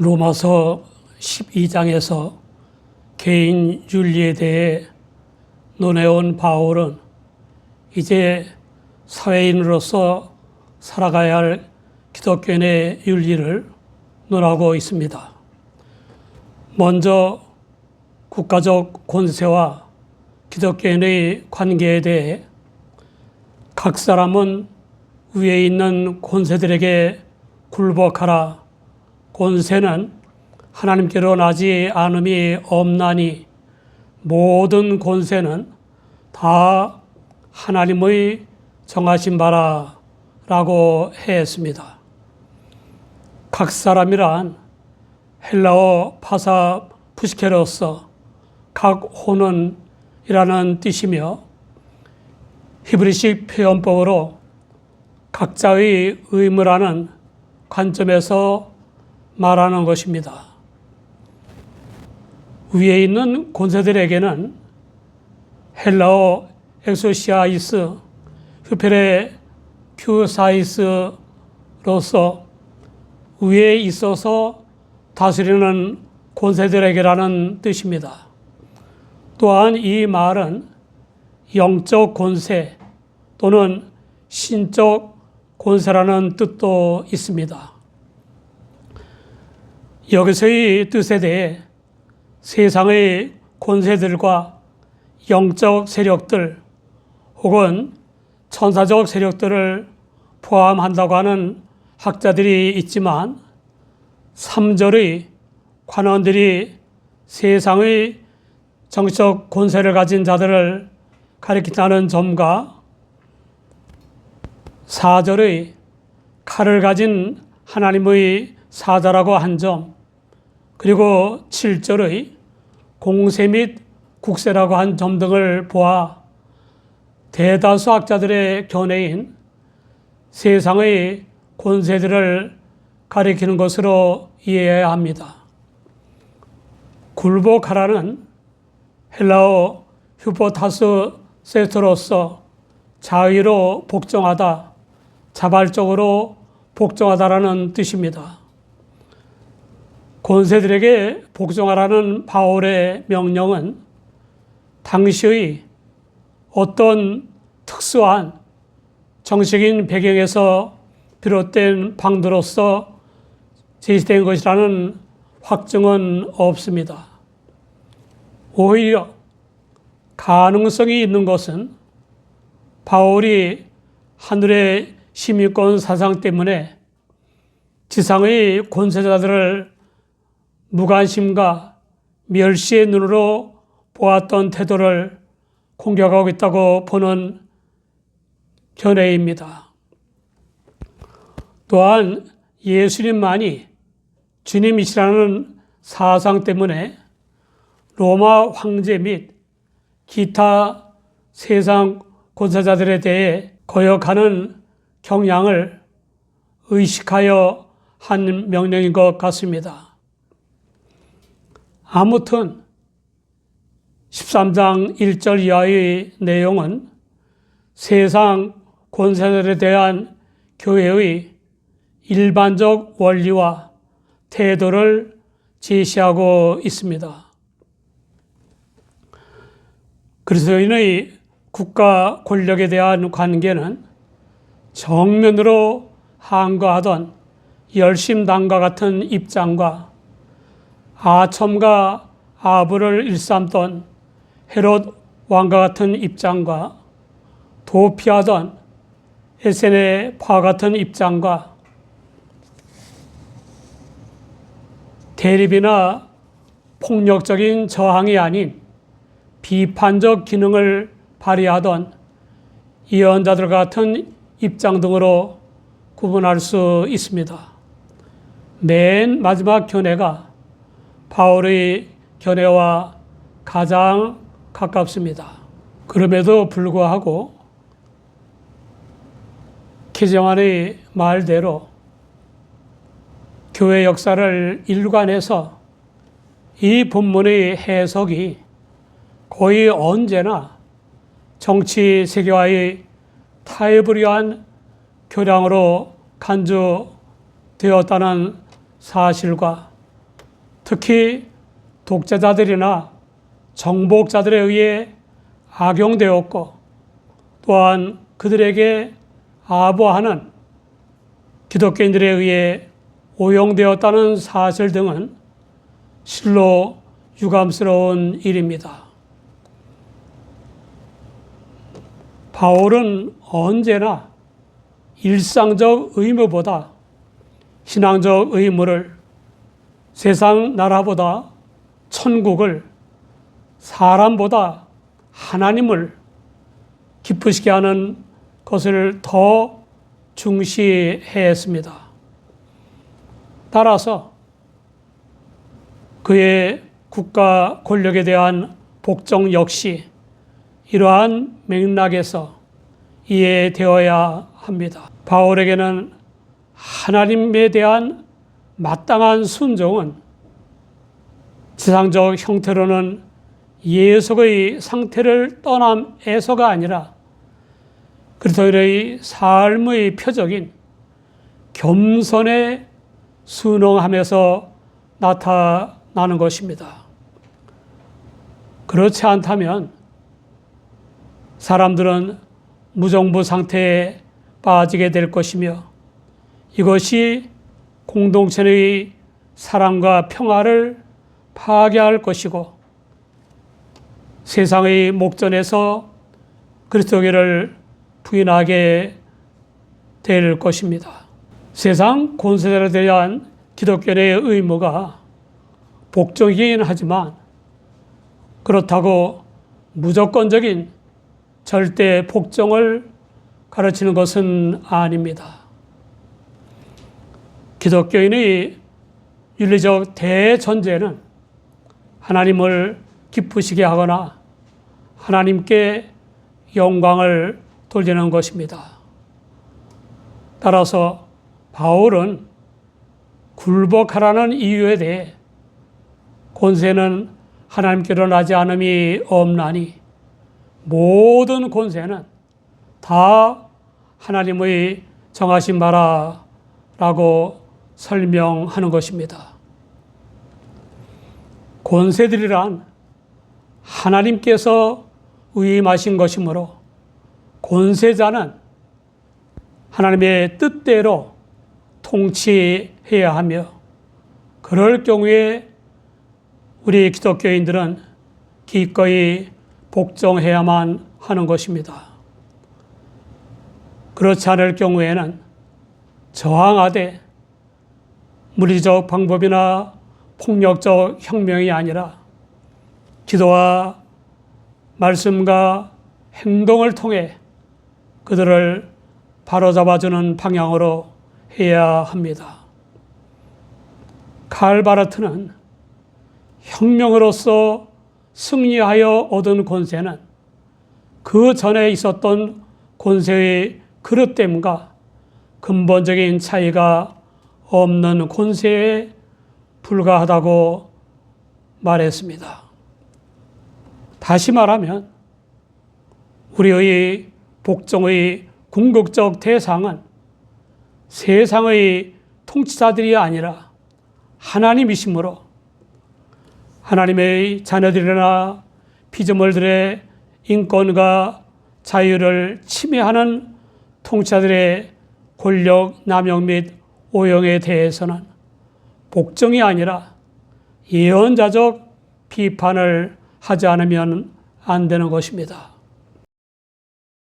로마서 12장에서 개인 윤리에 대해 논해온 바울은 이제 사회인으로서 살아가야 할 기독교인의 윤리를 논하고 있습니다. 먼저 국가적 권세와 기독교인의 관계에 대해 각 사람은 위에 있는 권세들에게 굴복하라. 권세는 하나님께로 나지 않음이 없나니 모든 권세는 다 하나님의 정하신 바라 라고 했습니다. 각 사람이란 헬라어 파사 푸시케로서 각 호는 이라는 뜻이며 히브리식 표현법으로 각자의 의무라는 관점에서 말하는 것입니다. 위에 있는 권세들에게는 헬라어 엑소시아이스, 흡혈의 큐사이스로서 위에 있어서 다스리는 권세들에게라는 뜻입니다. 또한 이 말은 영적 권세 또는 신적 권세라는 뜻도 있습니다. 여기서의 뜻에 대해 세상의 권세들과 영적 세력들 혹은 천사적 세력들을 포함한다고 하는 학자들이 있지만 3절의 관원들이 세상의 정치적 권세를 가진 자들을 가리킨다는 점과 4절의 칼을 가진 하나님의 사자라고 한 점, 그리고 7절의 공세 및 국세라고 한 점 등을 보아 대다수 학자들의 견해인 세상의 권세들을 가리키는 것으로 이해해야 합니다. 굴복하라는 헬라어 휴포타스 세트로서 자의로 복종하다, 자발적으로 복종하다라는 뜻입니다. 권세들에게 복종하라는 바울의 명령은 당시의 어떤 특수한 정치적인 배경에서 비롯된 방도로서 제시된 것이라는 확증은 없습니다. 오히려 가능성이 있는 것은 바울이 하늘의 시민권 사상 때문에 지상의 권세자들을 무관심과 멸시의 눈으로 보았던 태도를 공격하고 있다고 보는 견해입니다. 또한 예수님만이 주님이시라는 사상 때문에 로마 황제 및 기타 세상 권세자들에 대해 거역하는 경향을 의식하여 한 명령인 것 같습니다. 아무튼 13장 1절 이하의 내용은 세상 권세들에 대한 교회의 일반적 원리와 태도를 제시하고 있습니다. 그리스도인의 국가 권력에 대한 관계는 정면으로 항거하던 열심당과 같은 입장과 아첨과 아부를 일삼던 헤롯 왕과 같은 입장과 도피하던 에세네 파 같은 입장과 대립이나 폭력적인 저항이 아닌 비판적 기능을 발휘하던 예언자들 같은 입장 등으로 구분할 수 있습니다. 맨 마지막 견해가 바울의 견해와 가장 가깝습니다. 그럼에도 불구하고 기정환의 말대로 교회 역사를 일관해서 이 본문의 해석이 거의 언제나 정치 세계와의 타협을 위한 교량으로 간주되었다는 사실과 특히 독재자들이나 정복자들에 의해 악용되었고 또한 그들에게 아부하는 기독교인들에 의해 오용되었다는 사실 등은 실로 유감스러운 일입니다. 바울은 언제나 일상적 의무보다 신앙적 의무를, 세상 나라보다 천국을, 사람보다 하나님을 기쁘시게 하는 것을 더 중시했습니다. 따라서 그의 국가 권력에 대한 복종 역시 이러한 맥락에서 이해되어야 합니다. 바울에게는 하나님에 대한 마땅한 순종은 지상적 형태로는 예속의 상태를 떠남에서가 아니라 그리스도인의 삶의 표적인 겸손에 순응함에서 나타나는 것입니다. 그렇지 않다면 사람들은 무정부 상태에 빠지게 될 것이며 이것이 공동체의 사랑과 평화를 파괴할 것이고 세상의 목전에서 그리스도교를 부인하게 될 것입니다. 세상 권세자들에 대한 기독교의 의무가 복종이긴 하지만 그렇다고 무조건적인 절대 복종을 가르치는 것은 아닙니다. 기독교인의 윤리적 대전제는 하나님을 기쁘시게 하거나 하나님께 영광을 돌리는 것입니다. 따라서 바울은 굴복하라는 이유에 대해 권세는 하나님께로 나지 않음이 없나니 모든 권세는 다 하나님의 정하신 바라 라고 설명하는 것입니다. 권세들이란 하나님께서 위임하신 것이므로 권세자는 하나님의 뜻대로 통치해야 하며 그럴 경우에 우리 기독교인들은 기꺼이 복종해야만 하는 것입니다. 그렇지 않을 경우에는 저항하되 물리적 방법이나 폭력적 혁명이 아니라 기도와 말씀과 행동을 통해 그들을 바로잡아주는 방향으로 해야 합니다. 칼 바르트는 혁명으로서 승리하여 얻은 권세는 그 전에 있었던 권세의 그릇됨과 근본적인 차이가 없는 권세에 불과하다고 말했습니다. 다시 말하면 우리의 복종의 궁극적 대상은 세상의 통치자들이 아니라 하나님이시므로 하나님의 자녀들이나 피조물들의 인권과 자유를 침해하는 통치자들의 권력 남용 및 오용에 대해서는 복종이 아니라 예언자적 비판을 하지 않으면 안 되는 것입니다.